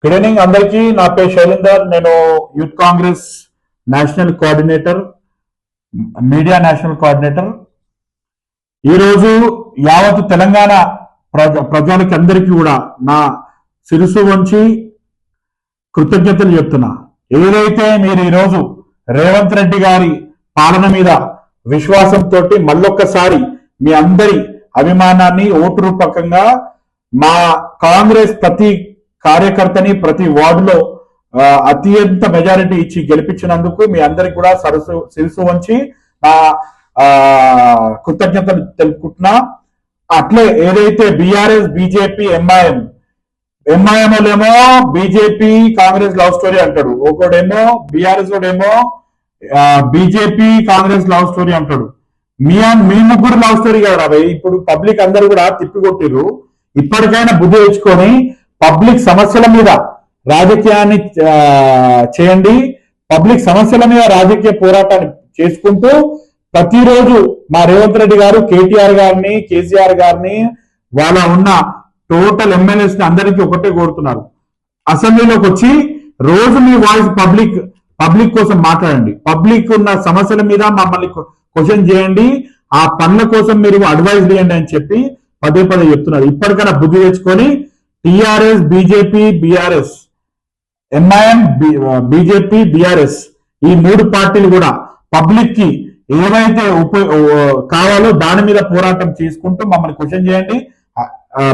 Good evening అందరికీ. నా పేరు శైలేందర్. నేను youth Congress national coordinator, media national coordinator. ఈరోజు యావత్ తెలంగాణ ప్రజలకి అందరికీ కూడా నా శిరస్సు వంచి కృతజ్ఞతలు చెప్తున్నా. ఏదైతే మీరు ఈరోజు రేవంత్ రెడ్డి గారి పాలన మీద విశ్వాసంతో మళ్ళొక్కసారి మీ అందరి అభిమానాన్ని ఓటు రూపకంగా మా కాంగ్రెస్ ప్రతి కార్యకర్తని ప్రతి వార్డులో అత్యంత మెజారిటీ ఇచ్చి గెలిపించినందుకు మీ అందరికి కూడా శిరస్సు వంచి నా కృతజ్ఞతలు తెలుపుకుంటున్నా. అట్లే ఏదైతే బీఆర్ఎస్, బీజేపీ, ఎంఐఎం వాళ్ళేమో బీజేపీ కాంగ్రెస్ లవ్ స్టోరీ అంటాడు, ఒకడేమో బీఆర్ఎస్ వాడేమో బీజేపీ కాంగ్రెస్ లవ్ స్టోరీ అంటాడు. మీ ముగ్గురు లవ్ స్టోరీ కదా భయ్. ఇప్పుడు పబ్లిక్ అందరు కూడా తిప్పికొట్టిర్రు. ఇప్పటికైనా బుద్ధి తెచ్చుకొని పబ్లిక్ సమస్యల మీద రాజకీయాన్ని చేయండి. పబ్లిక్ సమస్యల మీద రాజకీయ పోరాటాన్ని చేసుకుంటూ ప్రతిరోజు మా రేవంత్ రెడ్డి గారు కేటీఆర్ గారిని, కేసీఆర్ గారిని, వాళ్ళ ఉన్న టోటల్ ఎమ్మెల్యేస్ ని అందరికీ ఒకటే కోరుతున్నారు, అసెంబ్లీలోకి వచ్చి రోజు మీ వాయిస్ పబ్లిక్ కోసం మాట్లాడండి. పబ్లిక్ ఉన్న సమస్యల మీద మమ్మల్ని క్వశ్చన్ చేయండి, ఆ పనుల కోసం మీరు అడ్వైజ్ చేయండి అని చెప్పి పదే చెప్తున్నారు. ఇప్పటికైనా బుద్ధి తెచ్చుకొని TRS, BJP, BRS, MIM, BJP, BRS ఈ మూడు పార్టీలు కూడా పబ్లిక్ కి ఏవైతే కావాలో దాని మీద పోరాటం చేసుకుంటూ మమ్మల్ని క్వశ్చన్ చేయండి.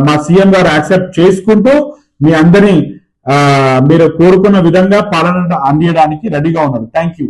మా సీఎం గారు యాక్సెప్ట్ చేసుకుంటూ మీ అందరినీ మీరు కోరుకున్న విధంగా పాలన అందించడానికి రెడీగా ఉన్నారు. Thank you.